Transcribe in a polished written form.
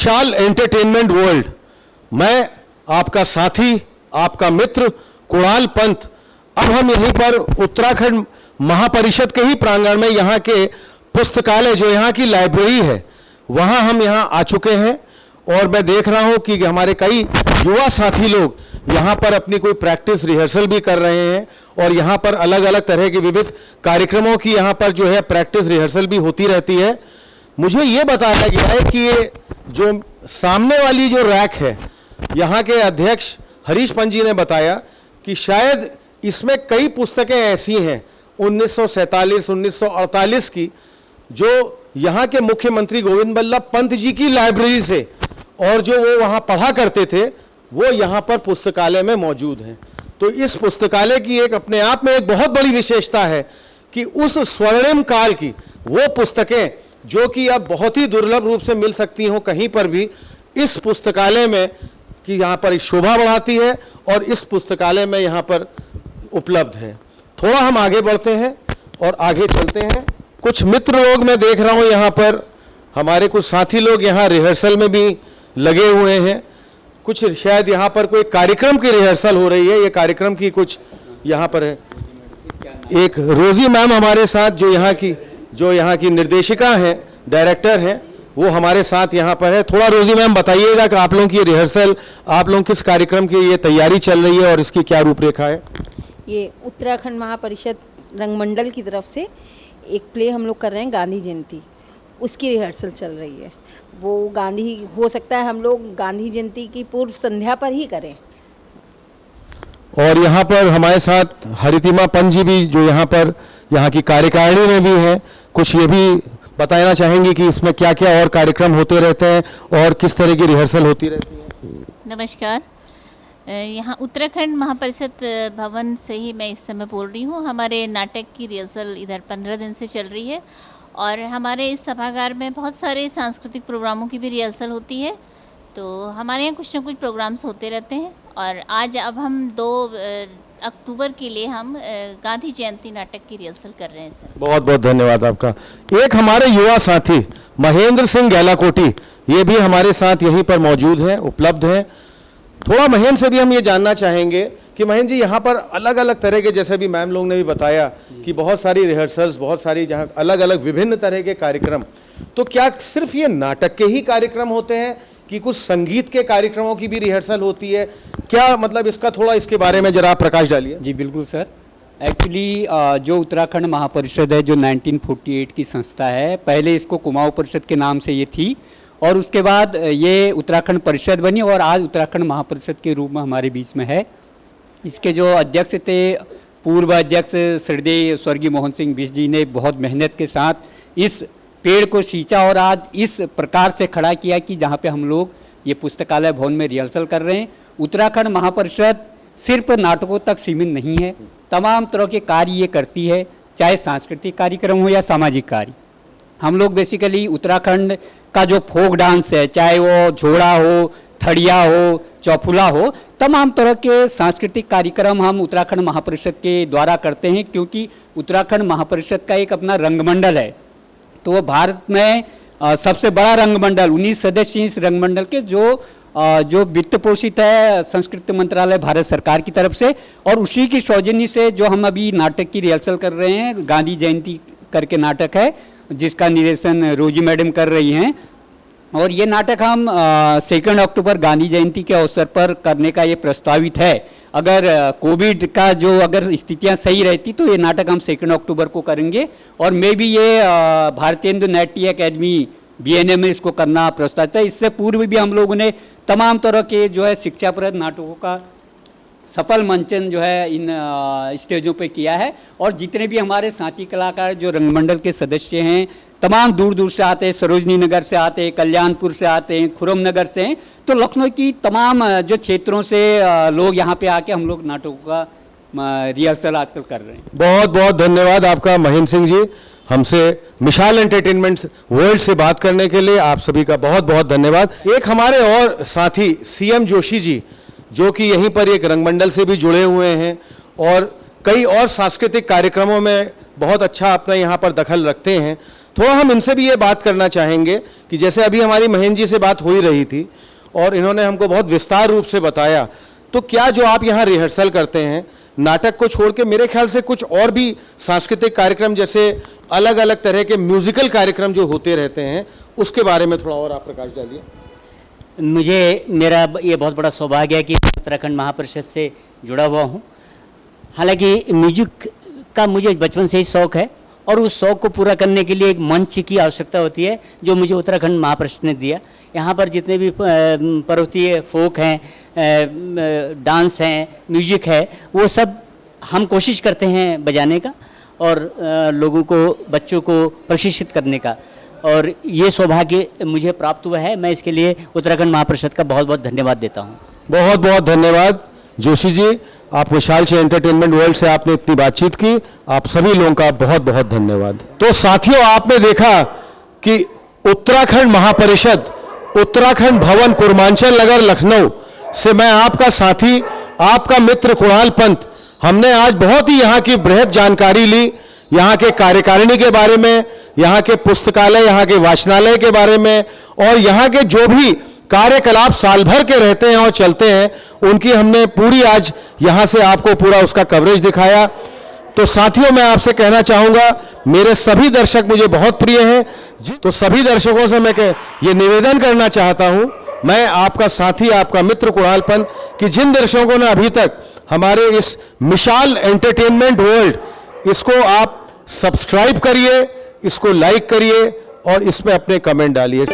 विशाल entertainment world, मैं आपका साथी, आपका मित्र कुणाल पंत। अब हम यहीं पर उत्तराखंड महापरिषद के ही प्रांगण में यहाँ के पुस्तकालय, जो यहाँ की लाइब्रेरी है, वहाँ हम यहाँ आ चुके हैं और मैं देख रहा हूँ कि हमारे कई युवा साथी लोग यहाँ पर अपनी कोई प्रैक्टिस रिहर्सल भी कर रहे हैं और यहाँ पर अलग अलग तरह के विविध कार्यक्रमों की यहाँ पर जो है प्रैक्टिस रिहर्सल भी होती रहती है। मुझे ये बताया गया है कि ये जो सामने वाली जो रैक है, यहाँ के अध्यक्ष हरीश पंत जी ने बताया कि शायद इसमें कई पुस्तकें ऐसी हैं 1947, 1948 की, जो यहाँ के मुख्यमंत्री गोविंद बल्लभ पंत जी की लाइब्रेरी से और जो वो वहाँ पढ़ा करते थे, वो यहाँ पर पुस्तकालय में मौजूद हैं। तो इस पुस्तकालय की एक अपने आप में एक बहुत बड़ी विशेषता है कि उस स्वर्णिम काल की वो पुस्तकें जो कि अब बहुत ही दुर्लभ रूप से मिल सकती हों कहीं पर भी, इस पुस्तकालय में कि यहाँ पर एक शोभा बढ़ाती है और इस पुस्तकालय में यहाँ पर उपलब्ध है। थोड़ा हम आगे बढ़ते हैं और आगे चलते हैं। कुछ मित्र लोग मैं देख रहा हूँ यहाँ पर, हमारे कुछ साथी लोग यहाँ रिहर्सल में भी लगे हुए हैं। कुछ शायद यहाँ पर कोई कार्यक्रम की रिहर्सल हो रही है, ये कार्यक्रम की कुछ यहाँ पर है। एक रोजी मैम हमारे साथ जो यहाँ की निर्देशिका हैं, डायरेक्टर हैं, वो हमारे साथ यहाँ पर है। थोड़ा रोजी मैम बताइएगा कि आप लोगों की रिहर्सल, आप लोगों किस कार्यक्रम की ये तैयारी चल रही है और इसकी क्या रूपरेखा है? ये उत्तराखंड महापरिषद रंगमंडल की तरफ से एक प्ले हम लोग कर रहे हैं, गांधी जयंती, उसकी रिहर्सल चल रही है। वो गांधी, हो सकता है हम लोग गांधी जयंती की पूर्व संध्या पर ही करें। और यहाँ पर हमारे साथ हरितिमा पंत जी भी, जो यहाँ की कार्यकारिणी में भी हैं, कुछ ये भी बताना चाहेंगे कि इसमें क्या क्या और कार्यक्रम होते रहते हैं और किस तरह की रिहर्सल होती रहती है। नमस्कार, यहाँ उत्तराखंड महापरिषद भवन से ही मैं इस समय बोल रही हूँ। हमारे नाटक की रिहर्सल इधर 15 दिन से चल रही है और हमारे इस सभागार में बहुत सारे सांस्कृतिक प्रोग्रामों की भी रिहर्सल होती है। तो हमारे यहाँ कुछ न कुछ प्रोग्राम्स होते रहते हैं और आज अब हम 2 अक्टूबर के लिए हम गांधी जयंती नाटक की रिहर्सल कर रहे हैं सर। बहुत बहुत धन्यवाद आपका। एक हमारे युवा साथी महेंद्र सिंह गैलाकोटी, ये भी हमारे साथ यहीं पर मौजूद हैं, उपलब्ध हैं। थोड़ा महेंद्र से भी हम ये जानना चाहेंगे कि महेंद्र जी, यहाँ पर अलग अलग तरह के, जैसे भी मैम लोग ने भी बताया कि बहुत सारी रिहर्सल्स, बहुत सारी जहाँ अलग अलग विभिन्न तरह के कार्यक्रम, तो क्या सिर्फ ये नाटक के ही कार्यक्रम होते हैं कि कुछ संगीत के कार्यक्रमों की भी रिहर्सल होती है? क्या मतलब इसका थोड़ा इसके बारे में जरा आप प्रकाश डालिए। जी बिल्कुल सर। एक्चुअली जो उत्तराखंड महापरिषद है, जो 1948 की संस्था है, पहले इसको कुमाऊं परिषद के नाम से ये थी और उसके बाद ये उत्तराखंड परिषद बनी और आज उत्तराखंड महापरिषद के रूप में हमारे बीच में है। इसके जो अध्यक्ष थे, पूर्व अध्यक्ष श्रद्धेय स्वर्गीय मोहन सिंह बिष्ट जी ने बहुत मेहनत के साथ इस पेड़ को सींचा और आज इस प्रकार से खड़ा किया कि जहाँ पे हम लोग ये पुस्तकालय भवन में रिहर्सल कर रहे हैं। उत्तराखंड महापरिषद सिर्फ नाटकों तक सीमित नहीं है, तमाम तरह के कार्य ये करती है, चाहे सांस्कृतिक कार्यक्रम हो या सामाजिक कार्य। हम लोग बेसिकली उत्तराखंड का जो फोक डांस है, चाहे वो झोड़ा हो, थड़िया हो, चौफुला हो, तमाम तरह के सांस्कृतिक कार्यक्रम हम उत्तराखंड महापरिषद के द्वारा करते हैं, क्योंकि उत्तराखंड महापरिषद का एक अपना रंगमंडल है। तो वो भारत में सबसे बड़ा रंगमंडल, 19 सदस्य इस रंगमंडल के, जो वित्त पोषित है संस्कृति मंत्रालय भारत सरकार की तरफ से, और उसी की सौजन्य से जो हम अभी नाटक की रिहर्सल कर रहे हैं, गांधी जयंती करके नाटक है जिसका निर्देशन रोजी मैडम कर रही हैं। और ये नाटक हम 2 अक्टूबर गांधी जयंती के अवसर पर करने का ये प्रस्तावित है। अगर कोविड का जो अगर स्थितियां सही रहती तो ये नाटक हम 2 अक्टूबर को करेंगे और मे भी ये भारतीय नाट्य अकेडमी BNA में इसको करना प्रस्तावित है। इससे पूर्व भी हम लोगों ने तमाम तरह के जो है शिक्षाप्रद नाटकों का सफल मंचन जो है इन स्टेजों पे किया है और जितने भी हमारे साथी कलाकार जो रंगमंडल के सदस्य हैं, तमाम दूर दूर से आते हैं, सरोजनी नगर से आते हैं, कल्याणपुर से आते हैं, खुरम नगर से हैं, तो लखनऊ की तमाम जो क्षेत्रों से लोग यहाँ पे आके हम लोग नाटकों का रिहर्सल आजकल कर रहे हैं। बहुत बहुत धन्यवाद आपका महेंद्र सिंह जी, हमसे विशाल एंटरटेनमेंट वर्ल्ड से बात करने के लिए आप सभी का बहुत बहुत धन्यवाद। एक हमारे और साथी CM जोशी जी, जो कि यहीं पर एक रंगमंडल से भी जुड़े हुए हैं और कई और सांस्कृतिक कार्यक्रमों में बहुत अच्छा अपना यहाँ पर दखल रखते हैं। थोड़ा हम इनसे भी ये बात करना चाहेंगे कि जैसे अभी हमारी महेंद्र जी से बात हो ही रही थी और इन्होंने हमको बहुत विस्तार रूप से बताया, तो क्या जो आप यहाँ रिहर्सल करते हैं नाटक को छोड़ के, मेरे ख्याल से कुछ और भी सांस्कृतिक कार्यक्रम जैसे अलग अलग तरह के म्यूजिकल कार्यक्रम जो होते रहते हैं, उसके बारे में थोड़ा और आप प्रकाश डालिए। मेरा ये बहुत बड़ा सौभाग्य है कि मैं उत्तराखंड महापरिषद से जुड़ा हुआ हूँ। हालांकि म्यूजिक का मुझे बचपन से ही शौक़ है और उस शौक़ को पूरा करने के लिए एक मंच की आवश्यकता होती है जो मुझे उत्तराखंड महापरिषद ने दिया। यहाँ पर जितने भी पर्वतीय फोक हैं, डांस हैं, म्यूजिक है, वो सब हम कोशिश करते हैं बजाने का और लोगों को, बच्चों को प्रशिक्षित करने का, और ये सौभाग्य मुझे प्राप्त हुआ है। मैं इसके लिए उत्तराखंड महापरिषद का बहुत बहुत धन्यवाद देता हूँ। बहुत बहुत धन्यवाद जोशी जी, आप विशाल से एंटरटेनमेंट वर्ल्ड से आपने इतनी बातचीत की, आप सभी लोगों का बहुत बहुत धन्यवाद। तो साथियों, आपने देखा कि उत्तराखंड महापरिषद उत्तराखंड भवन कुर्मांचल नगर लखनऊ से मैं आपका साथी, आपका मित्र कुणाल पंत, हमने आज बहुत ही यहाँ की बृहद जानकारी ली, यहाँ के कार्यकारिणी के बारे में, यहाँ के पुस्तकालय, यहाँ के वाचनालय के बारे में, और यहाँ के जो भी कार्यकलाप साल भर के रहते हैं और चलते हैं, उनकी हमने पूरी आज यहाँ से आपको पूरा उसका कवरेज दिखाया। तो साथियों, मैं आपसे कहना चाहूँगा, मेरे सभी दर्शक मुझे बहुत प्रिय हैं, तो सभी दर्शकों से मैं ये निवेदन करना चाहता हूँ, मैं आपका साथी, आपका मित्र कुणाल पंत, कि जिन दर्शकों ने अभी तक हमारे इस विशाल एंटरटेनमेंट वर्ल्ड, इसको आप सब्सक्राइब करिए, इसको लाइक करिए और इसमें अपने कमेंट डालिए।